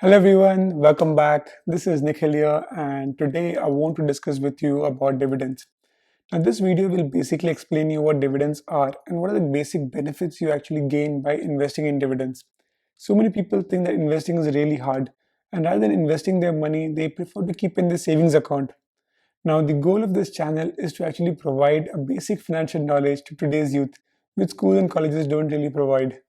Hello everyone, welcome back. This is Nikhil here, and today I want to discuss with you about dividends. Now, this video will basically explain you what dividends are and what are the basic benefits you actually gain by investing in dividends. So many people think that investing is really hard, and rather than investing their money, they prefer to keep in their savings account. Now, the goal of this channel is to actually provide a basic financial knowledge to today's youth, which schools and colleges don't really provide.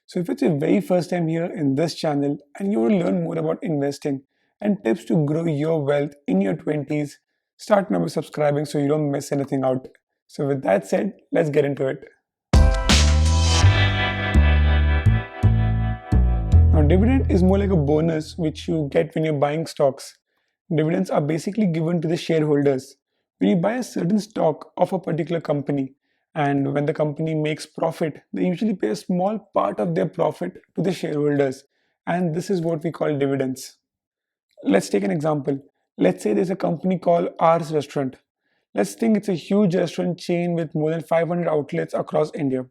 So if it's your very first time here in this channel and you want to learn more about investing and tips to grow your wealth in your 20s, start now by subscribing so you don't miss anything out. So with that said, let's get into it. Now dividend is more like a bonus which you get when you're buying stocks. Dividends are basically given to the shareholders. When you buy a certain stock of a particular company, and when the company makes profit, they usually pay a small part of their profit to the shareholders, and this is what we call dividends. Let's take an example. Let's say there's a company called R's Restaurant. Let's think it's a huge restaurant chain with more than 500 outlets across India.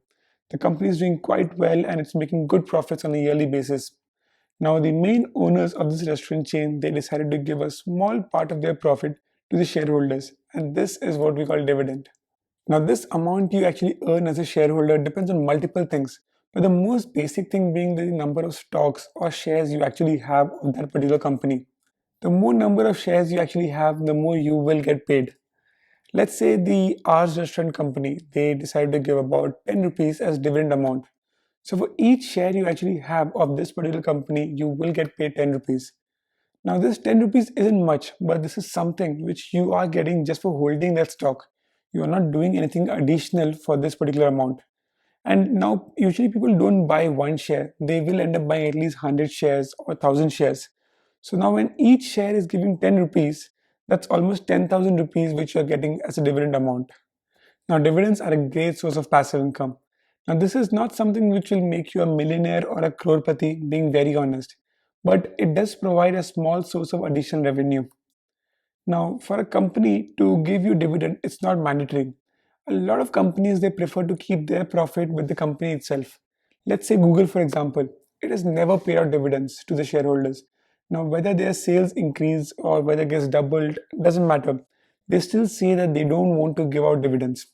The company is doing quite well and it's making good profits on a yearly basis. Now, the main owners of this restaurant chain, they decided to give a small part of their profit to the shareholders, and this is what we call dividend. Now, this amount you actually earn as a shareholder depends on multiple things, but the most basic thing being the number of stocks or shares you actually have of that particular company. The more number of shares you actually have, the more you will get paid. Let's say the R's restaurant company, they decide to give about 10 rupees as dividend amount. So for each share you actually have of this particular company, you will get paid 10 rupees. Now this 10 rupees isn't much, but this is something which you are getting just for holding that stock. You are not doing anything additional for this particular amount. And now usually people don't buy one share. They will end up buying at least 100 shares or 1000 shares. So now when each share is giving 10 rupees, that's almost 10,000 rupees which you are getting as a dividend amount. Now, dividends are a great source of passive income. Now, this is not something which will make you a millionaire or a crorepati, being very honest, but it does provide a small source of additional revenue. Now, for a company to give you dividend, it's not mandatory. A lot of companies they prefer to keep their profit with the company itself. Let's say Google, for example, it has never paid out dividends to the shareholders. Now, whether their sales increase or whether it gets doubled doesn't matter. They still say that they don't want to give out dividends.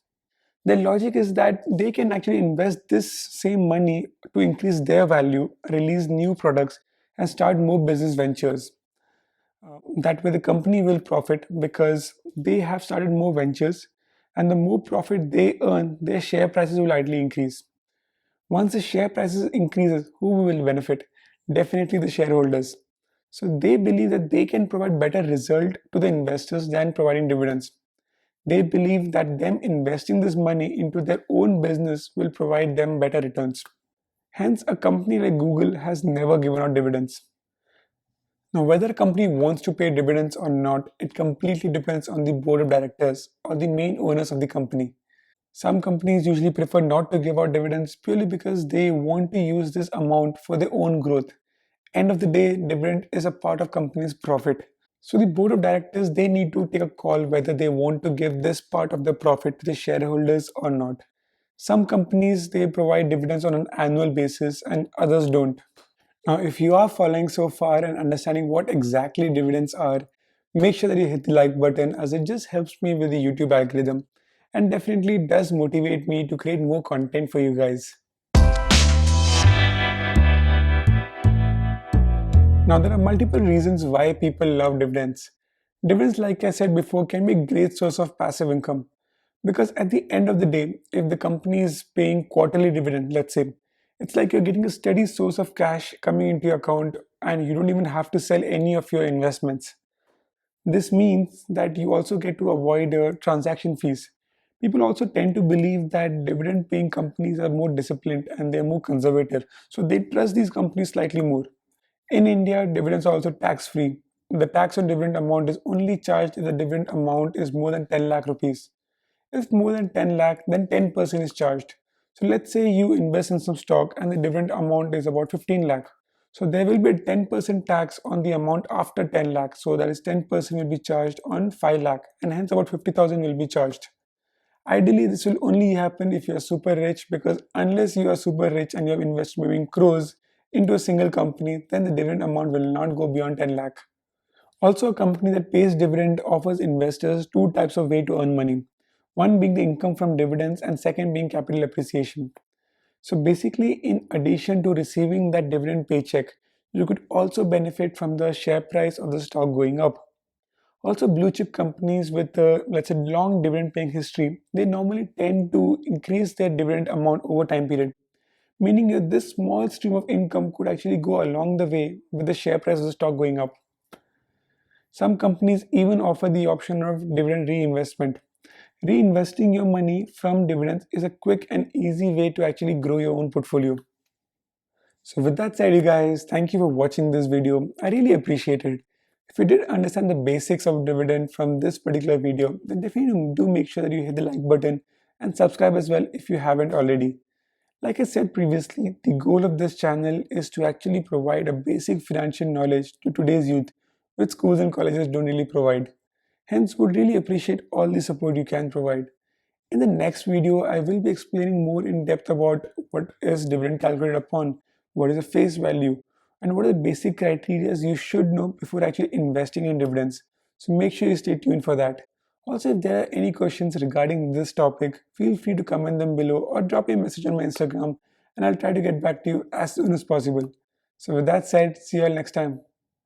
Their logic is that they can actually invest this same money to increase their value, release new products, and start more business ventures. That way, the company will profit because they have started more ventures, and the more profit they earn, their share prices will ideally increase. Once the share prices increases, who will benefit? Definitely the shareholders. So they believe that they can provide better result to the investors than providing dividends. They believe that them investing this money into their own business will provide them better returns. Hence, a company like Google has never given out dividends. Now, whether a company wants to pay dividends or not, it completely depends on the board of directors or the main owners of the company. Some companies usually prefer not to give out dividends purely because they want to use this amount for their own growth. End of the day, dividend is a part of company's profit. So the board of directors they need to take a call whether they want to give this part of the profit to the shareholders or not. Some companies they provide dividends on an annual basis and others don't. Now if you are following so far and understanding what exactly dividends are, make sure that you hit the like button as it just helps me with the YouTube algorithm and definitely does motivate me to create more content for you guys. Now, there are multiple reasons why people love dividends. Dividends, like I said before, can be a great source of passive income. Because at the end of the day, if the company is paying quarterly dividend, let's say, it's like you're getting a steady source of cash coming into your account and you don't even have to sell any of your investments. This means that you also get to avoid transaction fees. People also tend to believe that dividend paying companies are more disciplined and they're more conservative. So they trust these companies slightly more. In India, dividends are also tax free. The tax on dividend amount is only charged if the dividend amount is more than 10 lakh rupees. If more than 10 lakh, then 10% is charged. So let's say you invest in some stock and the dividend amount is about 15 lakh. So there will be a 10% tax on the amount after 10 lakh. So that is 10% will be charged on 5 lakh and hence about 50,000 will be charged. Ideally, this will only happen if you are super rich because unless you are super rich and you have invested maybe in crores, into a single company, then the dividend amount will not go beyond 10 lakh. Also, a company that pays dividend offers investors two types of way to earn money. One being the income from dividends and second being capital appreciation. So basically, in addition to receiving that dividend paycheck, you could also benefit from the share price of the stock going up. Also, blue chip companies with, let's say, long dividend paying history, they normally tend to increase their dividend amount over time period, meaning that this small stream of income could actually go along the way with the share price of the stock going up. Some companies even offer the option of dividend reinvestment. Reinvesting your money from dividends is a quick and easy way to actually grow your own portfolio. So with that said, you guys, thank you for watching this video. I really appreciate it. If you did understand the basics of dividend from this particular video, then definitely do make sure that you hit the like button and subscribe as well if you haven't already. Like I said previously, the goal of this channel is to actually provide a basic financial knowledge to today's youth, which schools and colleges don't really provide. Hence, would really appreciate all the support you can provide. In the next video, I will be explaining more in depth about what is dividend calculated upon, what is the face value, and what are the basic criteria you should know before actually investing in dividends. So make sure you stay tuned for that. Also, if there are any questions regarding this topic, feel free to comment them below or drop me a message on my Instagram and I'll try to get back to you as soon as possible. So with that said, see you all next time.